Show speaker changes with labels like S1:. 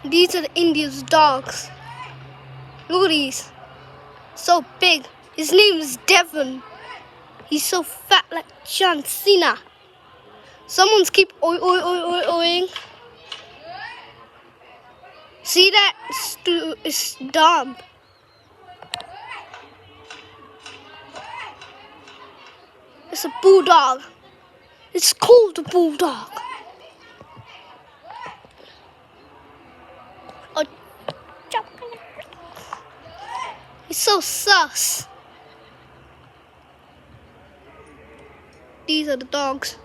S1: These are India's dogs. Look at these. So big. His name is Devon. He's so fat like John Cena. Someone's keep oing. See that? It's dumb. It's a bulldog. It's called a bulldog. Oh, it's so sus. These are the dogs.